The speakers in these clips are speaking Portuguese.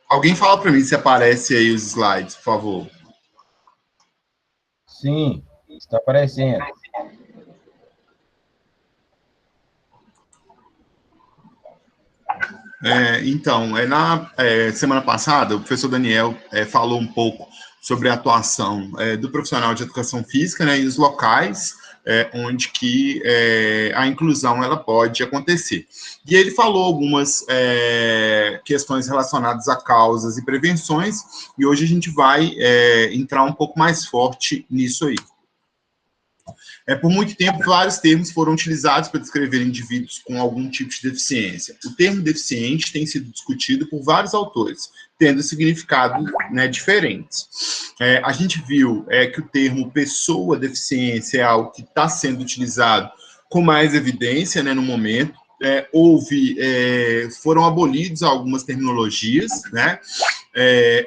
Alguém fala para mim se aparece aí os slides, por favor. Sim, está aparecendo. Então, na semana passada, o professor Daniel falou um pouco sobre a atuação do profissional de educação física, né, e os locais onde que a inclusão ela pode acontecer. E ele falou algumas questões relacionadas a causas e prevenções, e hoje a gente vai entrar um pouco mais forte nisso aí. Por muito tempo, vários termos foram utilizados para descrever indivíduos com algum tipo de deficiência. O termo deficiente tem sido discutido por vários autores, tendo significados diferentes. A gente viu que o termo pessoa deficiência é algo que está sendo utilizado com mais evidência no momento. Foram abolidos algumas terminologias, né?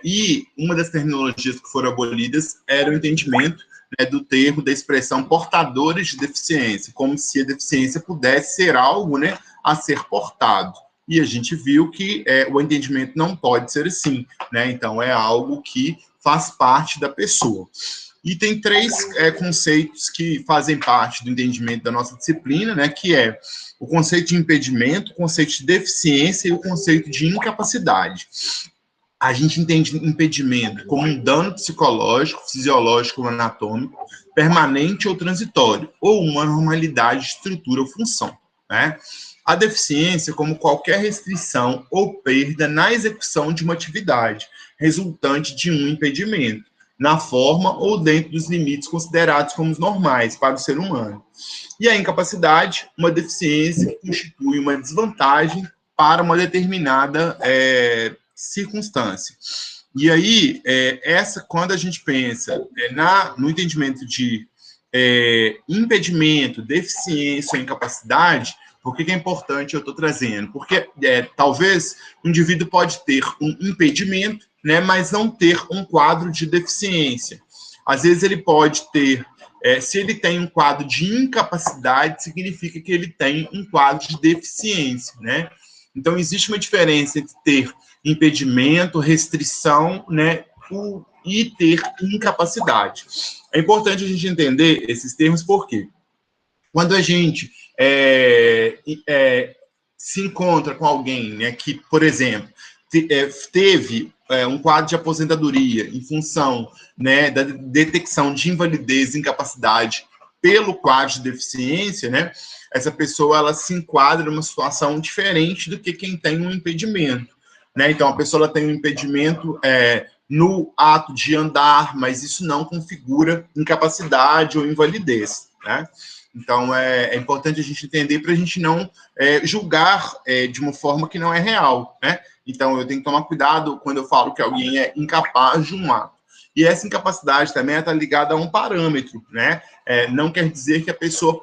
E uma das terminologias que foram abolidas era o entendimento do termo, da expressão portadores de deficiência, como se a deficiência pudesse ser algo a ser portado. E a gente viu que o entendimento não pode ser assim, né? Então, é algo que faz parte da pessoa. E tem três conceitos que fazem parte do entendimento da nossa disciplina, né? Que é o conceito de impedimento, o conceito de deficiência e o conceito de incapacidade. A gente entende impedimento como um dano psicológico, fisiológico ou anatômico, permanente ou transitório, ou uma normalidade de estrutura ou função, né? A deficiência como qualquer restrição ou perda na execução de uma atividade, resultante de um impedimento, na forma ou dentro dos limites considerados como normais para o ser humano. E a incapacidade, uma deficiência que constitui uma desvantagem para uma determinada circunstância. E aí, quando a gente pensa no entendimento de impedimento, deficiência ou incapacidade, por que é importante eu estou trazendo? Porque talvez o indivíduo pode ter um impedimento, né, mas não ter um quadro de deficiência. Às vezes ele pode ter, se ele tem um quadro de incapacidade, significa que ele tem um quadro de deficiência, né? Então, existe uma diferença entre ter impedimento, restrição, né, e ter incapacidade. É importante a gente entender esses termos, porque quando a gente se encontra com alguém, né, que, por exemplo, teve um quadro de aposentadoria em função, né, da detecção de invalidez e incapacidade pelo quadro de deficiência, né, essa pessoa ela se enquadra numa situação diferente do que quem tem um impedimento, né? Então, a pessoa ela tem um impedimento no ato de andar, mas isso não configura incapacidade ou invalidez, né? Então, é importante a gente entender para a gente não julgar de uma forma que não é real, né? Então, eu tenho que tomar cuidado quando eu falo que alguém é incapaz de um ato. E essa incapacidade também está ligada a um parâmetro, né? Não quer dizer que a pessoa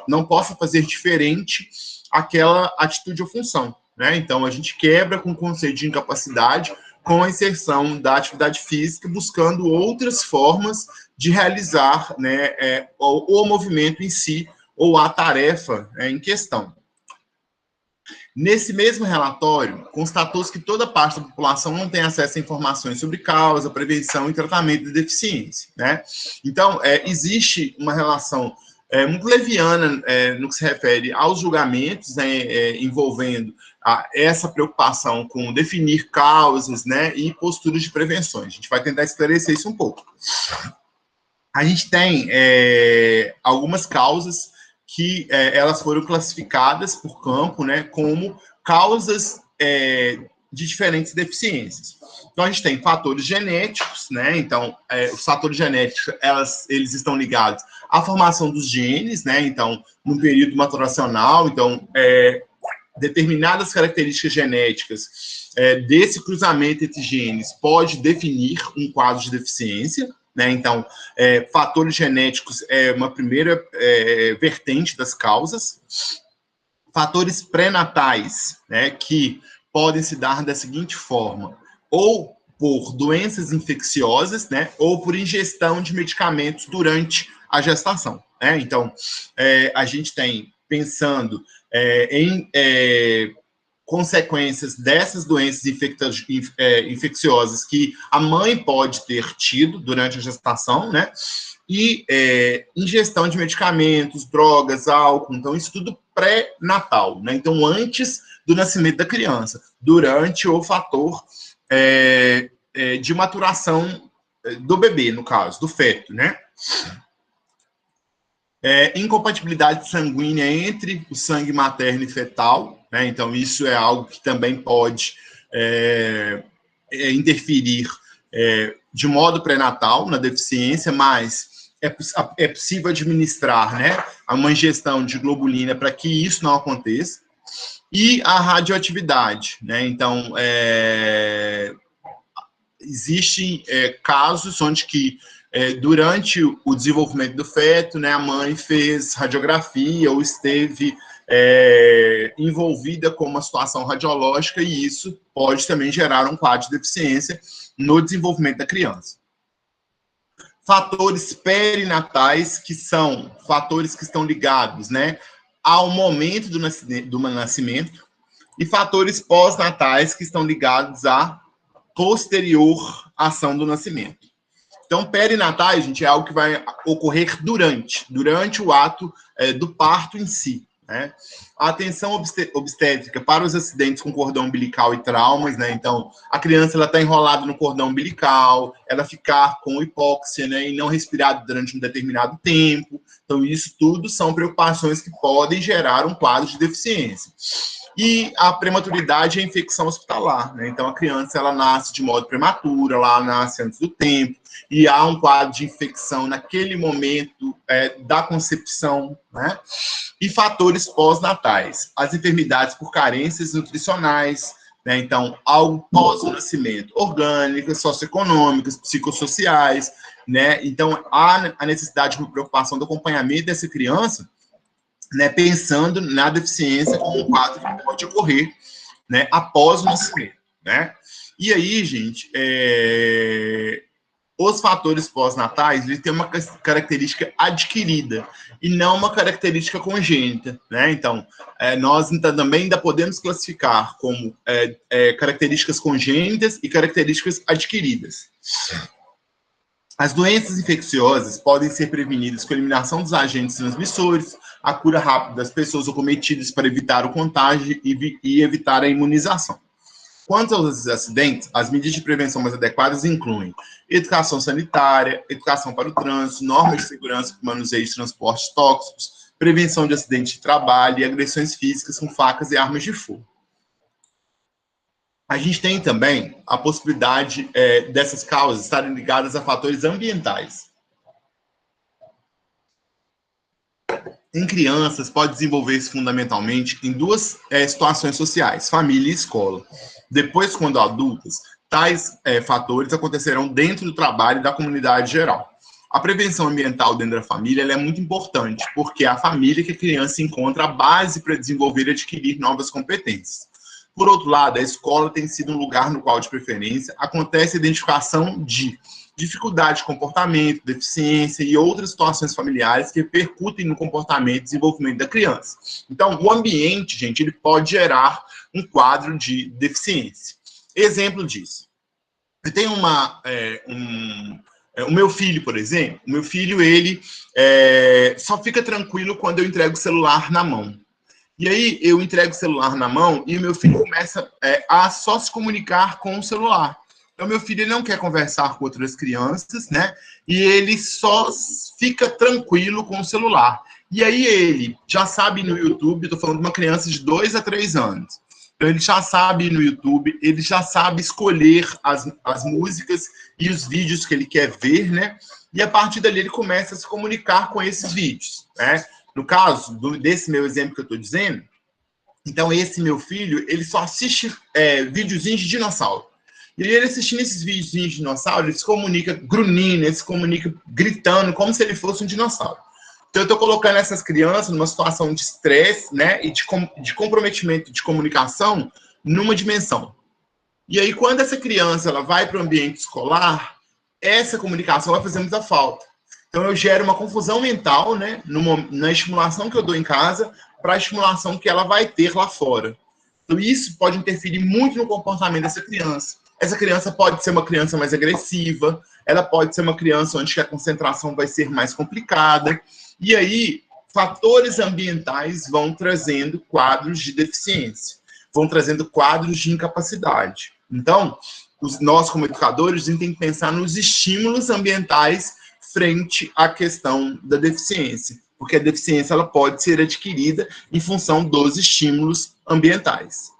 não possa fazer diferente aquela atitude ou função, né? Então, a gente quebra com o conceito de incapacidade com a inserção da atividade física, buscando outras formas de realizar, né, o movimento em si ou a tarefa em questão. Nesse mesmo relatório, constatou-se que toda parte da população não tem acesso a informações sobre causa, prevenção e tratamento de deficiência, né? Então, existe uma relação muito leviana no que se refere aos julgamentos, né, envolvendo essa preocupação com definir causas, né, e posturas de prevenção. A gente vai tentar esclarecer isso um pouco. A gente tem algumas causas que elas foram classificadas por campo, né, como causas de diferentes deficiências. Então, a gente tem fatores genéticos, né? Então, os fatores genéticos, eles estão ligados à formação dos genes, né? Então, no período maturacional, então, determinadas características genéticas desse cruzamento entre genes pode definir um quadro de deficiência, né? Então, fatores genéticos é uma primeira vertente das causas. Fatores pré-natais, né, que podem se dar da seguinte forma: ou por doenças infecciosas, né, ou por ingestão de medicamentos durante a gestação, né? Então, a gente tem, pensando em consequências dessas doenças infecciosas que a mãe pode ter tido durante a gestação, né? E ingestão de medicamentos, drogas, álcool. Então, isso tudo pré-natal, né? Então, antes do nascimento da criança, durante o fator de maturação do bebê, no caso, do feto, né? Incompatibilidade sanguínea entre o sangue materno e fetal, né? Então, isso é algo que também pode interferir de modo pré-natal na deficiência, mas é possível administrar, né, uma ingestão de globulina para que isso não aconteça. E a radioatividade, né? Então, existem casos onde que durante o desenvolvimento do feto, né, a mãe fez radiografia ou esteve envolvida com uma situação radiológica, e isso pode também gerar um quadro de deficiência no desenvolvimento da criança. Fatores perinatais, que são fatores que estão ligados, né, ao momento do nascimento, e fatores pós-natais, que estão ligados à posterior ação do nascimento. Então, perinatais, gente, é algo que vai ocorrer durante o ato do parto em si, né? A atenção obstétrica para os acidentes com cordão umbilical e traumas, né? Então, a criança está enrolada no cordão umbilical, ela ficar com hipóxia, né, e não respirar durante um determinado tempo. Então, isso tudo são preocupações que podem gerar um quadro de deficiência. E a prematuridade é a infecção hospitalar, né? Então, a criança, ela nasce de modo prematuro, ela nasce antes do tempo, e há um quadro de infecção naquele momento da concepção, né? E fatores pós-natais, as enfermidades por carências nutricionais, né? Então, algo pós-nascimento, orgânicas, socioeconômicas, psicossociais, né? Então, há a necessidade de uma preocupação do acompanhamento dessa criança, né, pensando na deficiência como um quadro que pode ocorrer, né, após o nascimento, né? E aí, gente, os fatores pós-natais, eles têm uma característica adquirida e não uma característica congênita, né? Então, nós também ainda podemos classificar como características congênitas e características adquiridas. As doenças infecciosas podem ser prevenidas com a eliminação dos agentes transmissores, a cura rápida das pessoas acometidas para evitar o contágio e evitar a imunização. Quanto aos acidentes, as medidas de prevenção mais adequadas incluem educação sanitária, educação para o trânsito, normas de segurança para o manuseio de transportes tóxicos, prevenção de acidentes de trabalho e agressões físicas com facas e armas de fogo. A gente tem também a possibilidade dessas causas estarem ligadas a fatores ambientais. Em crianças, pode desenvolver-se fundamentalmente em duas situações sociais, família e escola. Depois, quando adultas, tais fatores acontecerão dentro do trabalho e da comunidade geral. A prevenção ambiental dentro da família ela é muito importante, porque é a família que a criança encontra a base para desenvolver e adquirir novas competências. Por outro lado, a escola tem sido um lugar no qual, de preferência, acontece a identificação de dificuldade de comportamento, deficiência e outras situações familiares que repercutem no comportamento e desenvolvimento da criança. Então, o ambiente, gente, ele pode gerar um quadro de deficiência. Exemplo disso. Eu tenho o meu filho, por exemplo, o meu filho, ele só fica tranquilo quando eu entrego o celular na mão. E aí, eu entrego o celular na mão e o meu filho começa a só se comunicar com o celular. Então, meu filho ele não quer conversar com outras crianças, né? E ele só fica tranquilo com o celular. E aí, ele já sabe no YouTube, estou falando de uma criança de 2 a 3 anos. Então, ele já sabe no YouTube, ele já sabe escolher as músicas e os vídeos que ele quer ver, né? E a partir dali, ele começa a se comunicar com esses vídeos, né? No caso desse meu exemplo que eu estou dizendo, então esse meu filho, ele só assiste videozinhos de dinossauro. E ele assistindo esses videozinhos de dinossauro, ele se comunica grunhindo, ele se comunica gritando, como se ele fosse um dinossauro. Então eu estou colocando essas crianças numa situação de estresse, né, e de comprometimento de comunicação numa dimensão. E aí quando essa criança ela vai para o ambiente escolar, essa comunicação vai fazer muita falta. Então, eu gero uma confusão mental, né, na estimulação que eu dou em casa para a estimulação que ela vai ter lá fora. Então, isso pode interferir muito no comportamento dessa criança. Essa criança pode ser uma criança mais agressiva, ela pode ser uma criança onde a concentração vai ser mais complicada, e aí fatores ambientais vão trazendo quadros de deficiência, vão trazendo quadros de incapacidade. Então, nós, como educadores, a gente tem que pensar nos estímulos ambientais frente à questão da deficiência, porque a deficiência ela pode ser adquirida em função dos estímulos ambientais.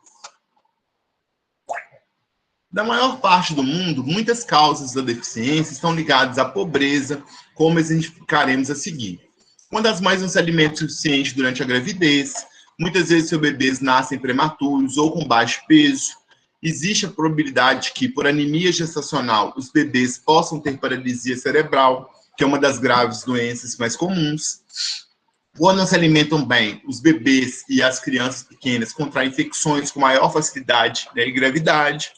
Na maior parte do mundo, muitas causas da deficiência estão ligadas à pobreza, como exemplificaremos a seguir. Quando as mães não se alimentam o suficiente durante a gravidez, muitas vezes seus bebês nascem prematuros ou com baixo peso. Existe a probabilidade de que, por anemia gestacional, os bebês possam ter paralisia cerebral, que é uma das graves doenças mais comuns. Quando não se alimentam bem, os bebês e as crianças pequenas contraem infecções com maior facilidade e gravidade.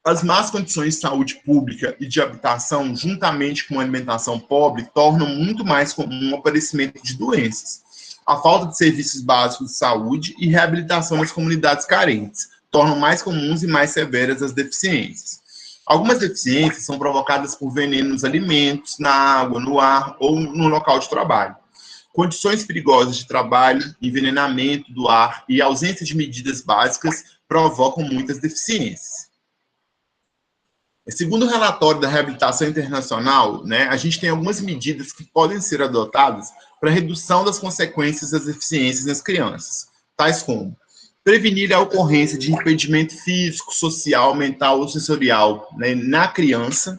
As más condições de saúde pública e de habitação, juntamente com uma alimentação pobre, tornam muito mais comum o aparecimento de doenças. A falta de serviços básicos de saúde e reabilitação nas comunidades carentes tornam mais comuns e mais severas as deficiências. Algumas deficiências são provocadas por veneno nos alimentos, na água, no ar ou no local de trabalho. Condições perigosas de trabalho, envenenamento do ar e ausência de medidas básicas provocam muitas deficiências. Segundo o relatório da Reabilitação Internacional, a gente tem algumas medidas que podem ser adotadas para a redução das consequências das deficiências nas crianças, tais como prevenir a ocorrência de impedimento físico, social, mental ou sensorial na criança,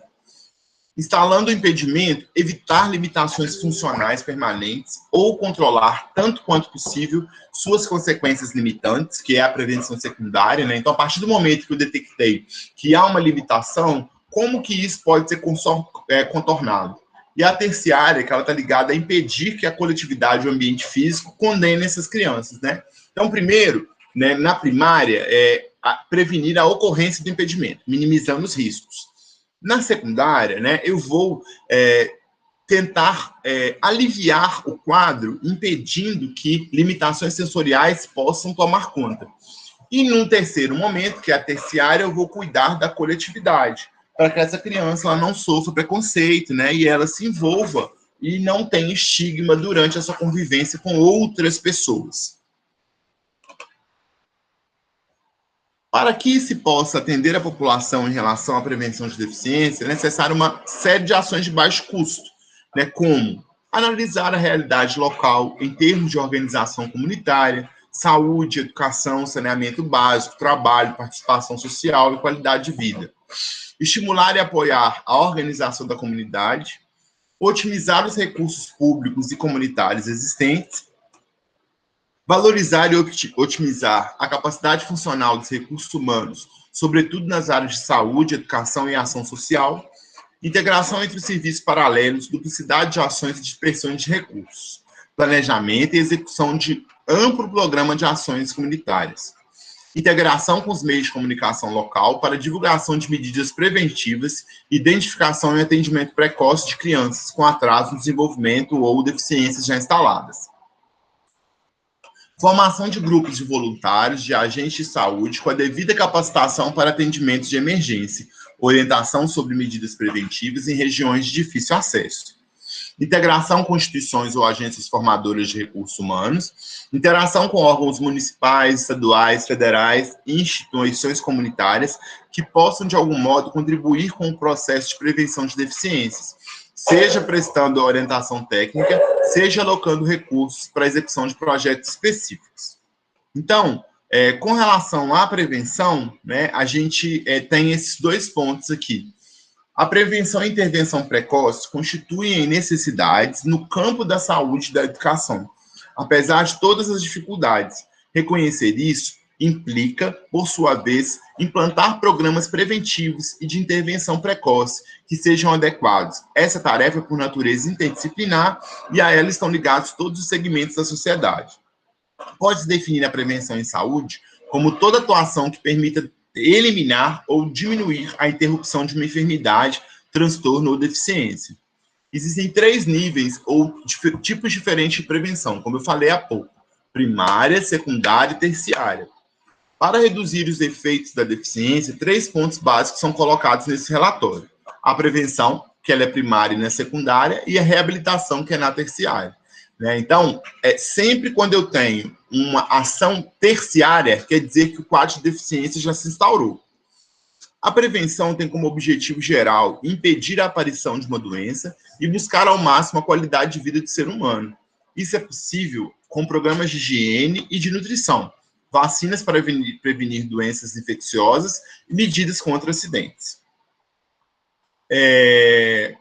instalando o impedimento, evitar limitações funcionais permanentes ou controlar, tanto quanto possível, suas consequências limitantes, que é a prevenção secundária. Então, a partir do momento que eu detectei que há uma limitação, como que isso pode ser contornado? E a terciária, que ela está ligada a impedir que a coletividade e o ambiente físico condenem essas crianças. Então, primeiro, na primária, prevenir a ocorrência do impedimento, minimizando os riscos. Na secundária, eu vou tentar aliviar o quadro, impedindo que limitações sensoriais possam tomar conta. E num terceiro momento, que é a terciária, eu vou cuidar da coletividade, para que essa criança ela não sofra preconceito, e ela se envolva e não tenha estigma durante a sua convivência com outras pessoas. Para que se possa atender a população em relação à prevenção de deficiência, é necessário uma série de ações de baixo custo, como analisar a realidade local em termos de organização comunitária, saúde, educação, saneamento básico, trabalho, participação social e qualidade de vida. Estimular e apoiar a organização da comunidade, otimizar os recursos públicos e comunitários existentes, valorizar e otimizar a capacidade funcional dos recursos humanos, sobretudo nas áreas de saúde, educação e ação social, integração entre os serviços paralelos, duplicidade de ações e dispersão de recursos, planejamento e execução de amplo programa de ações comunitárias, integração com os meios de comunicação local para divulgação de medidas preventivas, identificação e atendimento precoce de crianças com atraso no desenvolvimento ou deficiências já instaladas. Formação de grupos de voluntários, de agentes de saúde, com a devida capacitação para atendimentos de emergência, orientação sobre medidas preventivas em regiões de difícil acesso. Integração com instituições ou agências formadoras de recursos humanos, interação com órgãos municipais, estaduais, federais e instituições comunitárias que possam, de algum modo, contribuir com o processo de prevenção de deficiências, seja prestando orientação técnica, seja alocando recursos para a execução de projetos específicos. Então, com relação à prevenção, a gente tem esses dois pontos aqui. A prevenção e intervenção precoce constituem necessidades no campo da saúde e da educação. Apesar de todas as dificuldades, reconhecer isso implica, por sua vez, implantar programas preventivos e de intervenção precoce que sejam adequados. Essa tarefa é por natureza interdisciplinar e a ela estão ligados todos os segmentos da sociedade. Pode-se definir a prevenção em saúde como toda atuação que permita eliminar ou diminuir a interrupção de uma enfermidade, transtorno ou deficiência. Existem 3 níveis ou tipos diferentes de prevenção, como eu falei há pouco: primária, secundária e terciária. Para reduzir os efeitos da deficiência, 3 pontos básicos são colocados nesse relatório. A prevenção, que ela é primária e não é secundária, e a reabilitação, que é na terciária. Né? Então, sempre quando eu tenho uma ação terciária, quer dizer que o quadro de deficiência já se instaurou. A prevenção tem como objetivo geral impedir a aparição de uma doença e buscar ao máximo a qualidade de vida do ser humano. Isso é possível com programas de higiene e de nutrição, vacinas para prevenir doenças infecciosas e medidas contra acidentes.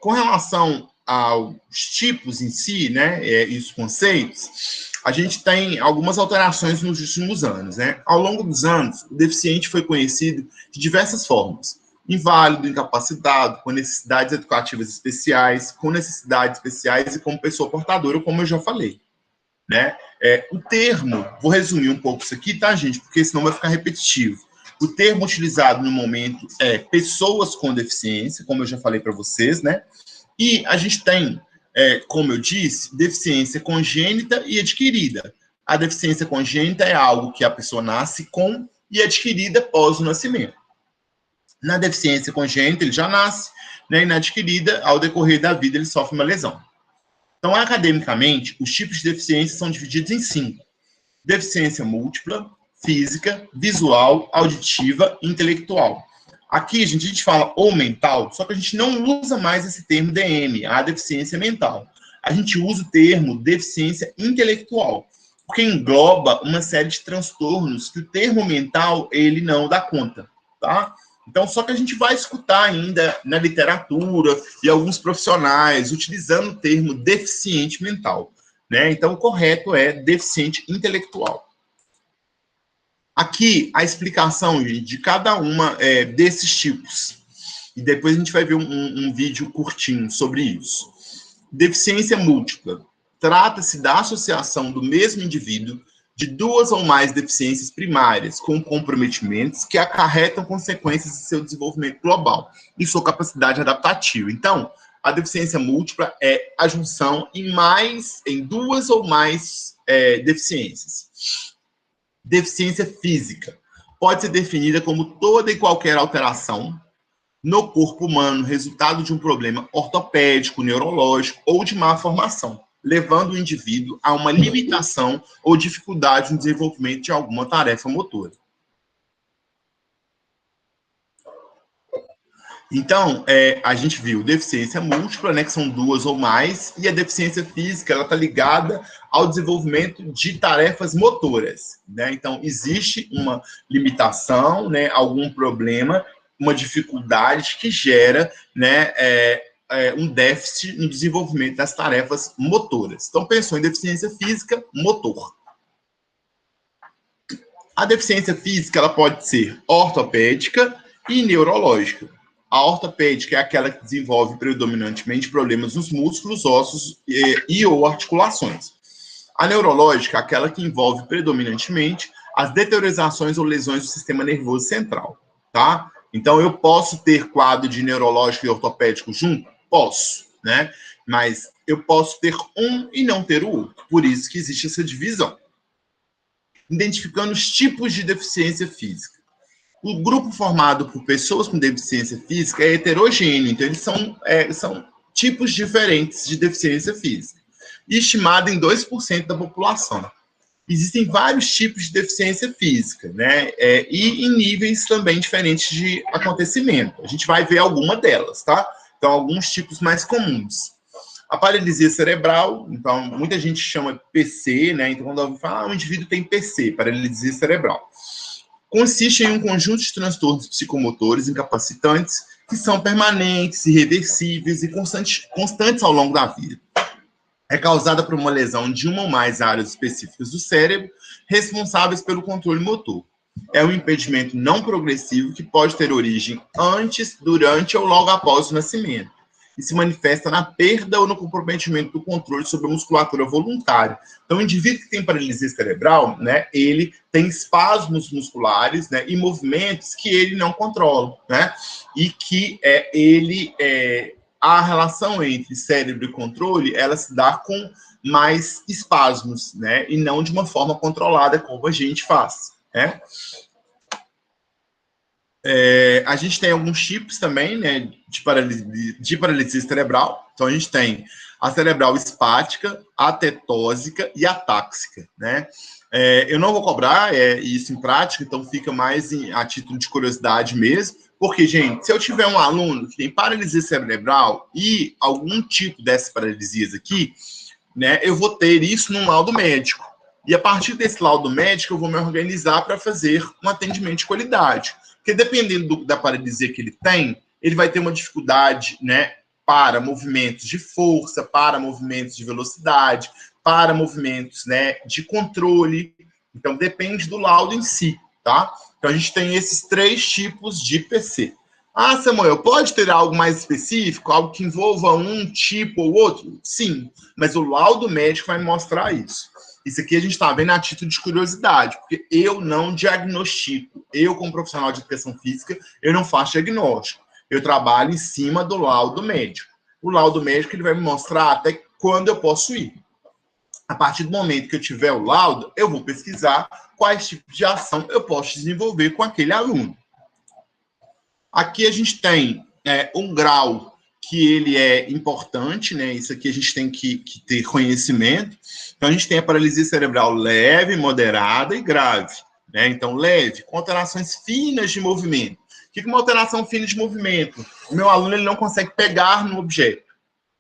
Com relação aos tipos em si, né, e os conceitos, a gente tem algumas alterações nos últimos anos, né? Ao longo dos anos, o deficiente foi conhecido de diversas formas: inválido, incapacitado, com necessidades educativas especiais, com necessidades especiais e como pessoa portadora, como eu já falei, né? O termo, vou resumir um pouco isso aqui, tá, gente? Porque senão vai ficar repetitivo. O termo utilizado no momento é pessoas com deficiência, como eu já falei para vocês, né? E a gente tem, como eu disse, deficiência congênita e adquirida. A deficiência congênita é algo que a pessoa nasce com e adquirida após o nascimento. Na deficiência congênita, ele já nasce, né? E na adquirida, ao decorrer da vida, ele sofre uma lesão. Então, academicamente, os tipos de deficiência são divididos em 5. Deficiência múltipla, física, visual, auditiva e intelectual. Aqui, a gente fala ou mental, só que a gente não usa mais esse termo DM, a deficiência mental. A gente usa o termo deficiência intelectual, porque engloba uma série de transtornos que o termo mental, ele não dá conta, tá? Então, só que a gente vai escutar ainda na literatura e alguns profissionais utilizando o termo deficiente mental, né? Então, o correto é deficiente intelectual. Aqui, a explicação, gente, de cada uma desses tipos. E depois a gente vai ver um vídeo curtinho sobre isso. Deficiência múltipla. Trata-se da associação do mesmo indivíduo de 2 ou mais deficiências primárias com comprometimentos que acarretam consequências de seu desenvolvimento global e sua capacidade adaptativa. Então, a deficiência múltipla é a junção em 2 ou mais deficiências. Deficiência física pode ser definida como toda e qualquer alteração no corpo humano, resultado de um problema ortopédico, neurológico ou de má formação, levando o indivíduo a uma limitação ou dificuldade no desenvolvimento de alguma tarefa motora. Então, a gente viu deficiência múltipla, né, que são 2 ou mais, e a deficiência física, ela está ligada ao desenvolvimento de tarefas motoras, né? Então, existe uma limitação, né, algum problema, uma dificuldade que gera, né, um déficit no desenvolvimento das tarefas motoras. Então, pensou em deficiência física, motor. A deficiência física, ela pode ser ortopédica e neurológica. A ortopédica é aquela que desenvolve predominantemente problemas nos músculos, ossos e ou articulações. A neurológica é aquela que envolve predominantemente as deteriorizações ou lesões do sistema nervoso central, tá? Então, eu posso ter quadro de neurológico e ortopédico junto? Posso, né? Mas eu posso ter um e não ter o outro. Por isso que existe essa divisão. Identificando os tipos de deficiência física. O grupo formado por pessoas com deficiência física é heterogêneo, então eles são tipos diferentes de deficiência física, estimado em 2% da população. Existem vários tipos de deficiência física, né? E em níveis também diferentes de acontecimento. A gente vai ver alguma delas, tá? Então, alguns tipos mais comuns. A paralisia cerebral, então, muita gente chama PC, né? Então, quando alguém fala, o indivíduo tem PC, paralisia cerebral. Consiste em um conjunto de transtornos psicomotores incapacitantes que são permanentes, irreversíveis e constantes ao longo da vida. É causada por uma lesão de uma ou mais áreas específicas do cérebro responsáveis pelo controle motor. É um impedimento não progressivo que pode ter origem antes, durante ou logo após o nascimento e se manifesta na perda ou no comprometimento do controle sobre a musculatura voluntária. Então, o indivíduo que tem paralisia cerebral, né, ele tem espasmos musculares, né, e movimentos que ele não controla, né, e que a relação entre cérebro e controle, ela se dá com mais espasmos, né, e não de uma forma controlada como a gente faz, né. A gente tem alguns tipos também, né, de paralisia cerebral. Então, a gente tem a cerebral espática, a tetósica e a táxica, né? Eu não vou cobrar isso em prática, então fica mais a título de curiosidade mesmo, porque, gente, se eu tiver um aluno que tem paralisia cerebral e algum tipo dessas paralisias aqui, né, eu vou ter isso num laudo médico. E a partir desse laudo médico, eu vou me organizar para fazer um atendimento de qualidade. Porque dependendo da paralisia que ele tem, ele vai ter uma dificuldade, né, para movimentos de força, para movimentos de velocidade, para movimentos, né, de controle. Então, depende do laudo em si, tá? Então, a gente tem esses 3 tipos de PC. Ah, Samuel, pode ter algo mais específico, algo que envolva um tipo ou outro? Sim, mas o laudo médico vai mostrar isso. Isso aqui a gente está vendo a título de curiosidade, porque eu não diagnostico. Eu, como profissional de educação física, eu não faço diagnóstico. Eu trabalho em cima do laudo médico. O laudo médico ele vai me mostrar até quando eu posso ir. A partir do momento que eu tiver o laudo, eu vou pesquisar quais tipos de ação eu posso desenvolver com aquele aluno. Aqui a gente tem um grau que ele é importante, né? Isso aqui a gente tem que ter conhecimento. Então, a gente tem a paralisia cerebral leve, moderada e grave, né? Então, leve, com alterações finas de movimento. O que é uma alteração fina de movimento? O meu aluno ele não consegue pegar no objeto.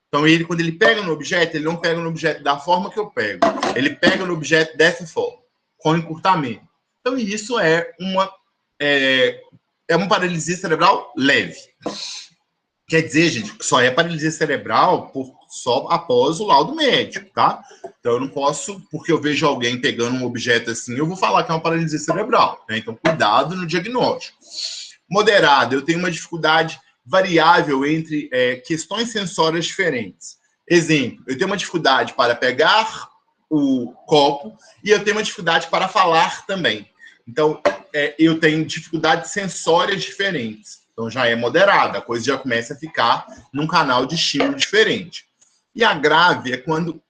Então, quando ele pega no objeto, ele não pega no objeto da forma que eu pego. Ele pega no objeto dessa forma, com encurtamento. Então, isso é uma paralisia cerebral leve. Quer dizer, gente, que só é paralisia cerebral só após o laudo médico, tá? Então, eu não posso, porque eu vejo alguém pegando um objeto assim, eu vou falar que é uma paralisia cerebral, né? Então, cuidado no diagnóstico. Moderado, eu tenho uma dificuldade variável entre questões sensórias diferentes. Exemplo, eu tenho uma dificuldade para pegar o copo e eu tenho uma dificuldade para falar também. Então, eu tenho dificuldades sensórias diferentes. Então, já é moderada, a coisa já começa a ficar num canal de estímulo diferente. E a grave é quando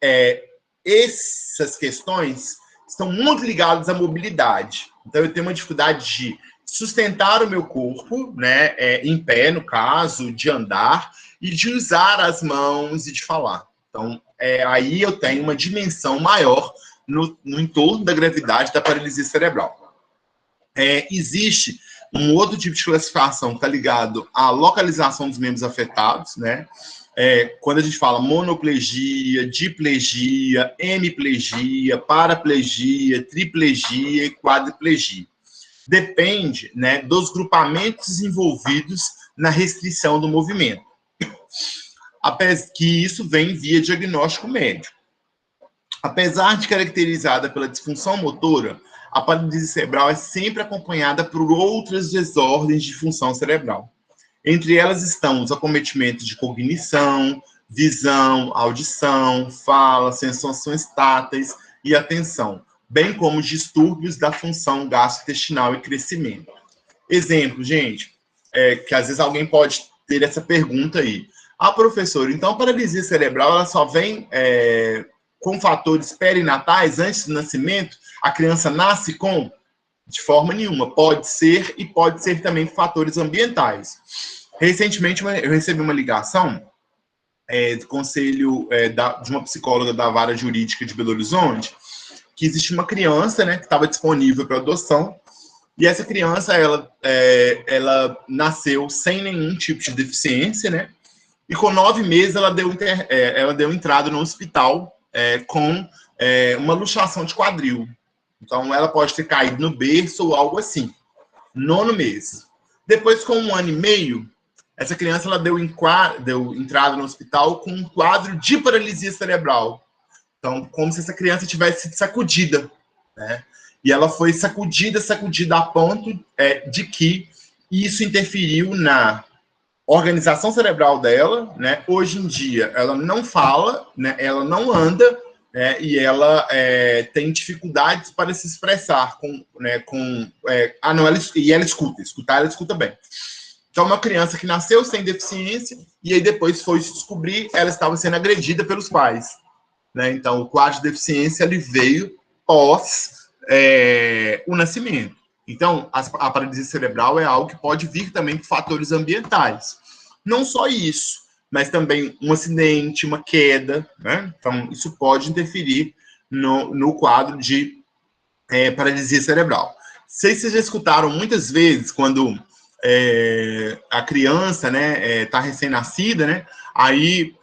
essas questões estão muito ligadas à mobilidade. Então, eu tenho uma dificuldade de sustentar o meu corpo, né, em pé, no caso, de andar, e de usar as mãos e de falar. Então, aí eu tenho uma dimensão maior no entorno da gravidade da paralisia cerebral. Existe um outro tipo de classificação que está ligado à localização dos membros afetados, né? Quando a gente fala monoplegia, diplegia, hemiplegia, paraplegia, triplegia e quadriplegia. Depende, né, dos grupamentos envolvidos na restrição do movimento. Que isso vem via diagnóstico médico. Apesar de caracterizada pela disfunção motora, a paralisia cerebral é sempre acompanhada por outras desordens de função cerebral. Entre elas estão os acometimentos de cognição, visão, audição, fala, sensações táteis e atenção, bem como os distúrbios da função gastrointestinal e crescimento. Exemplo, gente, que às vezes alguém pode ter essa pergunta aí. Professor, então a paralisia cerebral ela só vem com fatores perinatais antes do nascimento? A criança nasce com? De forma nenhuma. Pode ser e pode ser também fatores ambientais. Recentemente eu recebi uma ligação do conselho de uma psicóloga da vara jurídica de Belo Horizonte, que existe uma criança, né, que estava disponível para adoção, e essa criança ela nasceu sem nenhum tipo de deficiência, né, e com 9 meses ela deu entrada no hospital com uma luxação de quadril. Então, ela pode ter caído no berço ou algo assim. 9º mês. Depois, com 1 ano e meio, essa criança ela deu entrada no hospital com um quadro de paralisia cerebral. Então, como se essa criança tivesse sido sacudida, né? E ela foi sacudida a ponto de que isso interferiu na organização cerebral dela, né? Hoje em dia, ela não fala, né? Ela não anda, e ela tem dificuldades para se expressar ela escutar ela escuta bem. Então, uma criança que nasceu sem deficiência e aí depois foi se descobrir, ela estava sendo agredida pelos pais, né? Então, o quadro de deficiência ele veio pós o nascimento. Então, a paralisia cerebral é algo que pode vir também por fatores ambientais. Não só isso, mas também um acidente, uma queda, né? Então, isso pode interferir no quadro de paralisia cerebral. Sei se vocês já escutaram muitas vezes quando a criança, né, está recém-nascida, né, aí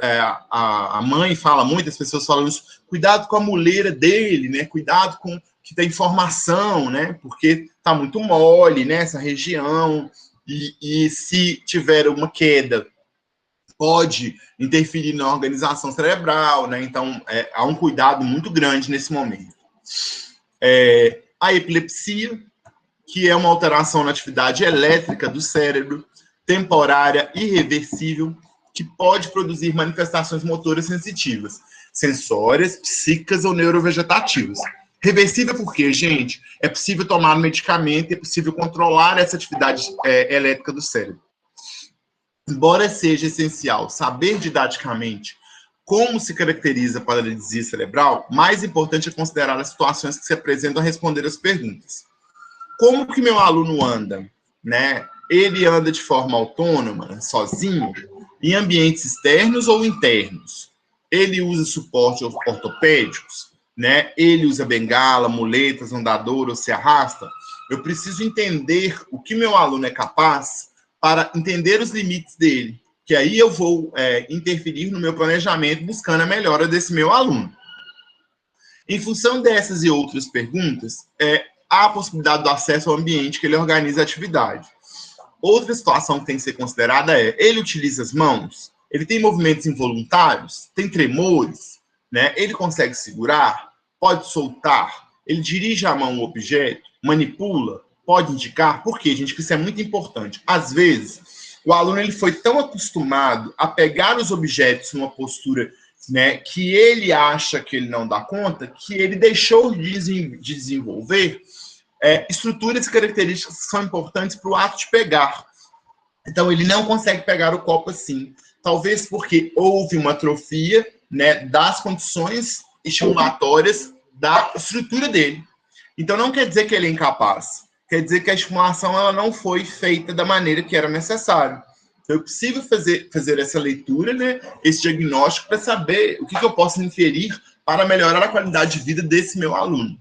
a mãe fala, muitas pessoas falam isso, cuidado com a muleira dele, né, cuidado com que tem informação, né, porque está muito mole, né, essa região, e se tiver uma queda, pode interferir na organização cerebral, né, então há um cuidado muito grande nesse momento. A epilepsia, que é uma alteração na atividade elétrica do cérebro, temporária, irreversível, que pode produzir manifestações motoras sensitivas, sensórias, psíquicas ou neurovegetativas. Reversível porque, gente, é possível tomar medicamento, é possível controlar essa atividade elétrica do cérebro. Embora seja essencial saber didaticamente como se caracteriza a paralisia cerebral, mais importante é considerar as situações que se apresentam a responder as perguntas. Como que meu aluno anda? Né? Ele anda de forma autônoma, sozinho, em ambientes externos ou internos? Ele usa suporte ortopédicos? Né? Ele usa bengala, muletas, andador ou se arrasta? Eu preciso entender o que meu aluno é capaz para entender os limites dele, que aí eu vou interferir no meu planejamento buscando a melhora desse meu aluno. Em função dessas e outras perguntas, há a possibilidade do acesso ao ambiente que ele organiza a atividade. Outra situação que tem que ser considerada é, ele utiliza as mãos? Ele tem movimentos involuntários? Tem tremores? Né? Ele consegue segurar? Pode soltar? Ele dirige a mão o objeto? Manipula? Pode indicar? Por quê, gente? Porque isso é muito importante. Às vezes, o aluno ele foi tão acostumado a pegar os objetos numa postura, né, que ele acha que ele não dá conta, que ele deixou de desenvolver estruturas e características que são importantes para o ato de pegar. Então, ele não consegue pegar o copo assim. Talvez porque houve uma atrofia, né, das condições estimulatórias da estrutura dele. Então, não quer dizer que ele é incapaz. Quer dizer que a estimulação ela não foi feita da maneira que era necessário. Então, é possível fazer essa leitura, né, esse diagnóstico, para saber o que eu posso inferir para melhorar a qualidade de vida desse meu aluno.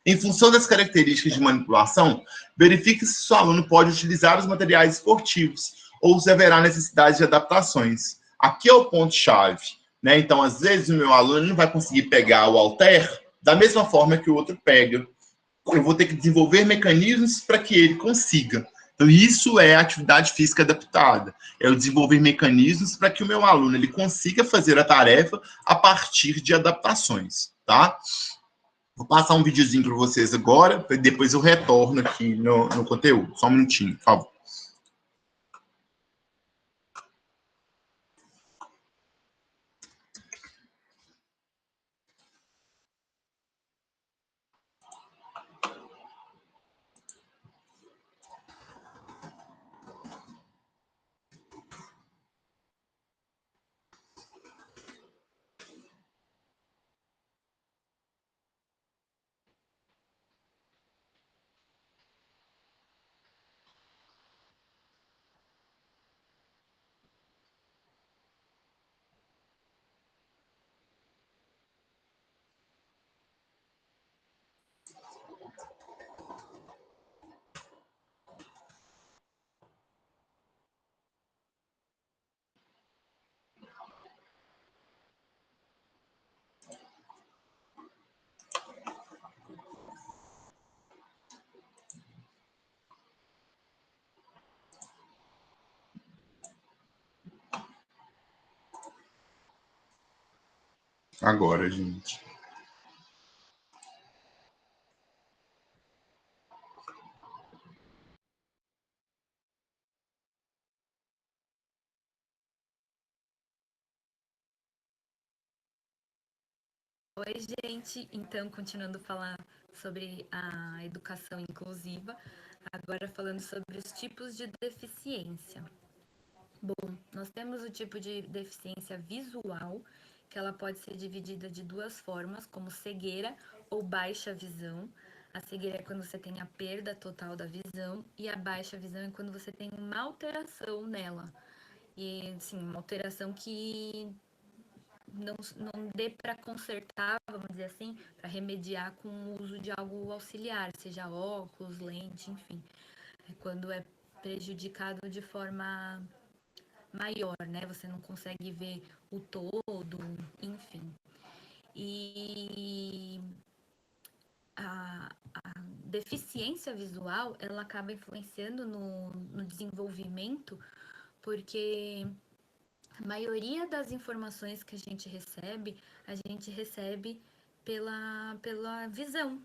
Em função das características de manipulação, verifique se seu aluno pode utilizar os materiais esportivos ou se haverá necessidade de adaptações. Aqui é o ponto-chave. Né? Então, às vezes, o meu aluno não vai conseguir pegar o halter da mesma forma que o outro pega. Eu vou ter que desenvolver mecanismos para que ele consiga. Então, isso é atividade física adaptada. É eu desenvolver mecanismos para que o meu aluno ele consiga fazer a tarefa a partir de adaptações. Tá? Vou passar um videozinho para vocês agora, depois eu retorno aqui no conteúdo. Só um minutinho, por favor. Agora, gente. Oi, gente. Então, continuando a falar sobre a educação inclusiva, agora falando sobre os tipos de deficiência. Bom, nós temos o tipo de deficiência visual, que ela pode ser dividida de duas formas, como cegueira ou baixa visão. A cegueira é quando você tem a perda total da visão e a baixa visão é quando você tem uma alteração nela. E, assim, uma alteração que não dê para consertar, vamos dizer assim, para remediar com o uso de algo auxiliar, seja óculos, lente, enfim. É quando é prejudicado de forma maior, né? Você não consegue ver o todo, enfim. E a deficiência visual, ela acaba influenciando no desenvolvimento, porque a maioria das informações que a gente recebe pela visão.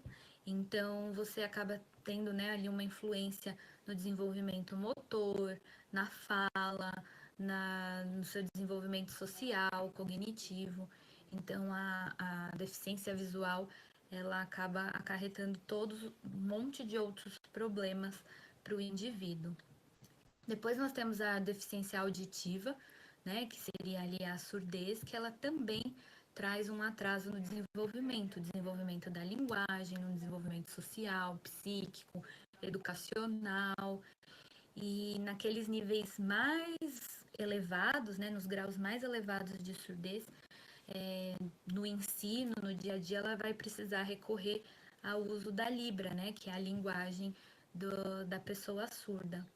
Então, você acaba tendo, né, ali uma influência no desenvolvimento motor, na fala, no seu desenvolvimento social, cognitivo. Então, a deficiência visual, ela acaba acarretando todos um monte de outros problemas para o indivíduo. Depois nós temos a deficiência auditiva, né, que seria ali a surdez, que ela também traz um atraso no desenvolvimento da linguagem, no desenvolvimento social, psíquico, educacional, e naqueles níveis mais elevados, né, nos graus mais elevados de surdez, no ensino, no dia a dia, ela vai precisar recorrer ao uso da Libra, né, que é a linguagem da pessoa surda.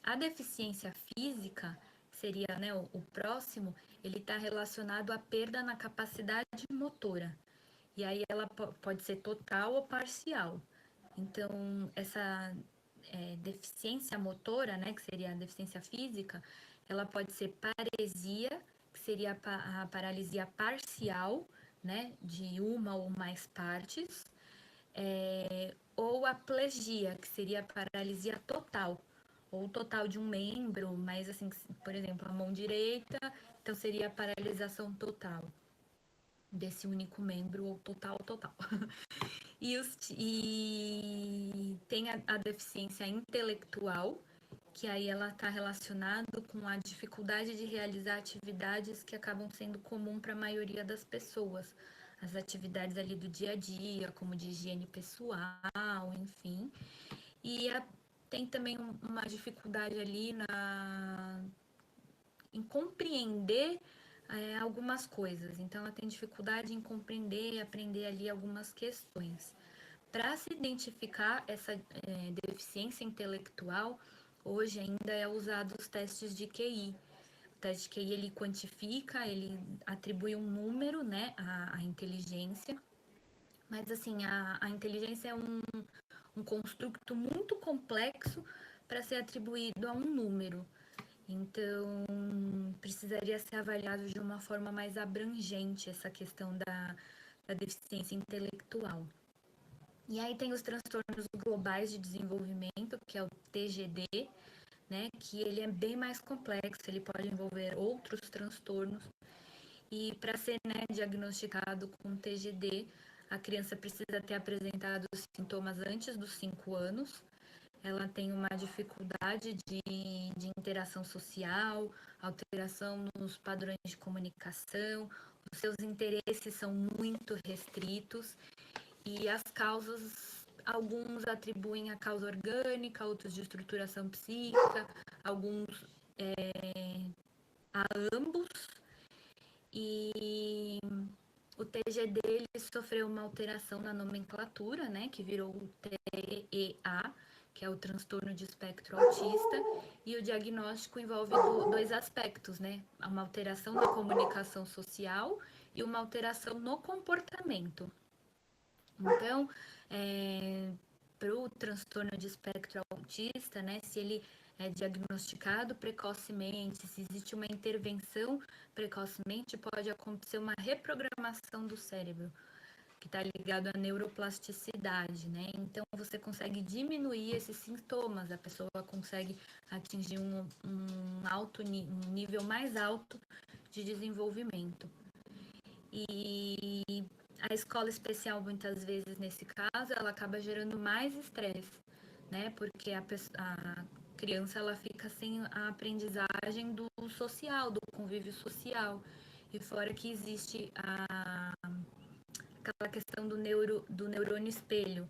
A deficiência física, seria, né, o próximo, ele está relacionado à perda na capacidade motora. E aí ela pode ser total ou parcial. Então, essa deficiência motora, né, que seria a deficiência física, ela pode ser paresia, que seria a paralisia parcial, né, de uma ou mais partes, ou a plegia, que seria a paralisia total, ou total de um membro, mas assim, por exemplo, a mão direita, então seria a paralisação total desse único membro, ou total. E tem a deficiência intelectual, que aí ela está relacionada com a dificuldade de realizar atividades que acabam sendo comum para a maioria das pessoas. As atividades ali do dia a dia, como de higiene pessoal, enfim. E tem também uma dificuldade ali em compreender algumas coisas. Então, ela tem dificuldade em compreender e aprender ali algumas questões. Para se identificar essa deficiência intelectual, hoje ainda é usado os testes de QI. O teste de QI, ele quantifica, ele atribui um número, né, à inteligência. Mas, assim, a inteligência é um construto muito complexo para ser atribuído a um número. Então, precisaria ser avaliado de uma forma mais abrangente essa questão da deficiência intelectual. E aí tem os transtornos globais de desenvolvimento, que é o TGD, né, que ele é bem mais complexo, ele pode envolver outros transtornos. E para ser, né, diagnosticado com TGD, a criança precisa ter apresentado os sintomas antes dos 5 anos. Ela tem uma dificuldade de interação social, alteração nos padrões de comunicação, os seus interesses são muito restritos e as causas, alguns atribuem a causa orgânica, outros de estruturação psíquica, alguns a ambos. E o TGD ele sofreu uma alteração na nomenclatura, né, que virou o TEA, que é o transtorno de espectro autista, e o diagnóstico envolve dois aspectos, né, uma alteração na comunicação social e uma alteração no comportamento. Então, para o transtorno de espectro autista, né, se ele é diagnosticado precocemente, se existe uma intervenção precocemente, pode acontecer uma reprogramação do cérebro, que está ligado à neuroplasticidade, né? Então, você consegue diminuir esses sintomas, a pessoa consegue atingir um nível mais alto de desenvolvimento. E a escola especial, muitas vezes, nesse caso, ela acaba gerando mais estresse, né? Porque a criança, ela fica sem a aprendizagem do social, do convívio social. E fora que existe aquela questão do neurônio espelho,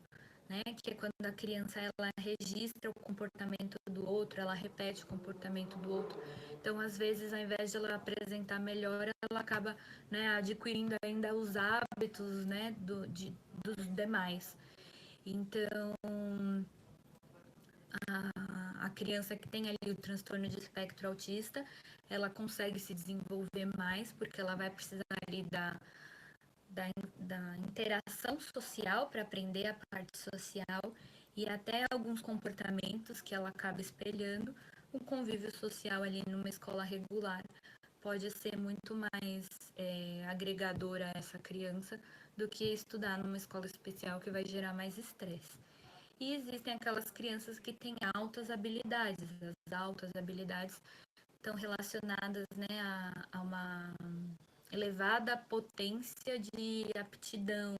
né? Que é quando a criança ela registra o comportamento do outro, ela repete o comportamento do outro. Então, às vezes, ao invés de ela apresentar melhora, ela acaba, né, adquirindo ainda os hábitos, né, dos demais. Então, a criança que tem ali o transtorno de espectro autista, ela consegue se desenvolver mais, porque ela vai precisar ali da interação social para aprender a parte social e até alguns comportamentos que ela acaba espelhando. O convívio social ali numa escola regular pode ser muito mais agregador a essa criança do que estudar numa escola especial, que vai gerar mais estresse. E existem aquelas crianças que têm altas habilidades. As altas habilidades estão relacionadas, né, a uma elevada potência de aptidão,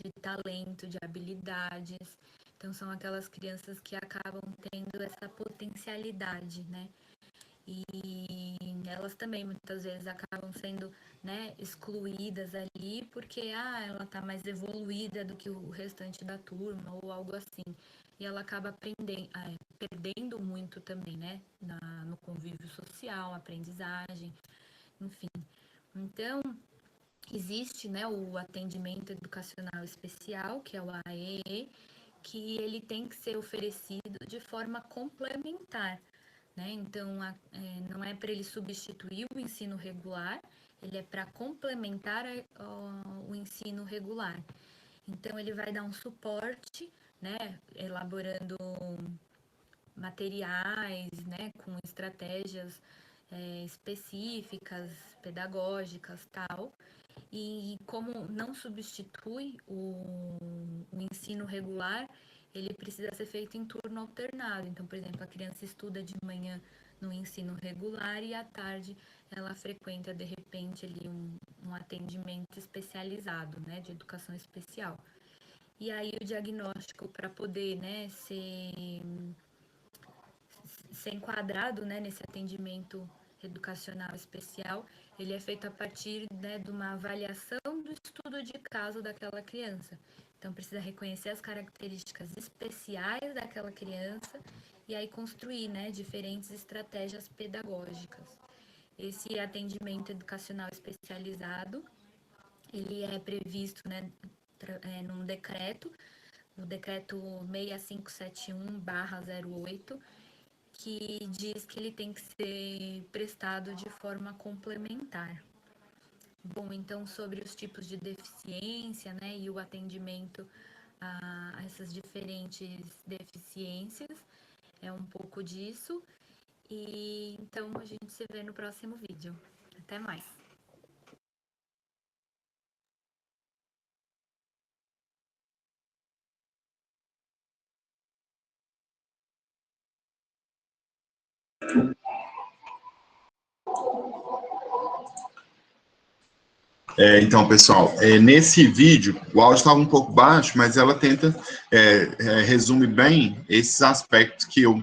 de talento, de habilidades. Então, são aquelas crianças que acabam tendo essa potencialidade, né? E elas também muitas vezes acabam sendo, né, excluídas ali porque ela está mais evoluída do que o restante da turma ou algo assim. E ela acaba perdendo muito também, né, no convívio social, aprendizagem, enfim. Então, existe, né, o atendimento educacional especial, que é o AEE, que ele tem que ser oferecido de forma complementar, né? Então, não é para ele substituir o ensino regular, ele é para complementar o ensino regular. Então, ele vai dar um suporte, né, elaborando materiais, né, com estratégias específicas, pedagógicas, tal. E como não substitui o ensino regular, ele precisa ser feito em turno alternado. Então, por exemplo, a criança estuda de manhã no ensino regular e à tarde ela frequenta, de repente, ali um atendimento especializado, né, de educação especial. E aí o diagnóstico para poder, né, ser enquadrado, né, nesse atendimento educacional especial, ele é feito a partir, né, de uma avaliação do estudo de caso daquela criança. Então, precisa reconhecer as características especiais daquela criança e aí construir, né, diferentes estratégias pedagógicas. Esse atendimento educacional especializado, ele é previsto, né, num decreto, o decreto 6571/08, que diz que ele tem que ser prestado de forma complementar. Bom, então sobre os tipos de deficiência, né, e o atendimento a essas diferentes deficiências, é um pouco disso. E então a gente se vê no próximo vídeo. Até mais! Então, pessoal, nesse vídeo, o áudio estava um pouco baixo, mas ela tenta, resume bem esses aspectos que eu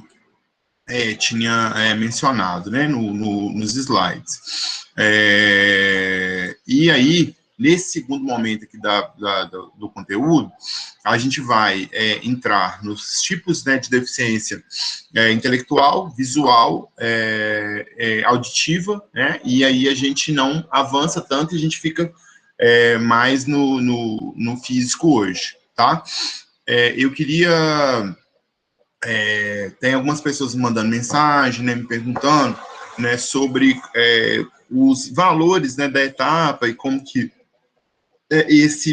tinha mencionado, né, nos slides. E aí, nesse segundo momento aqui do conteúdo, a gente vai entrar nos tipos, né, de deficiência intelectual, visual, auditiva, né, e aí a gente não avança tanto e a gente fica mais no físico hoje, tá? Eu queria... tem algumas pessoas me mandando mensagem, né, me perguntando, né, sobre os valores, né, da etapa e como que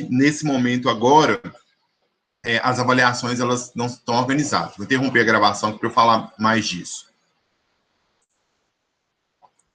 nesse momento agora, as avaliações elas não estão organizadas. Vou interromper a gravação para eu falar mais disso.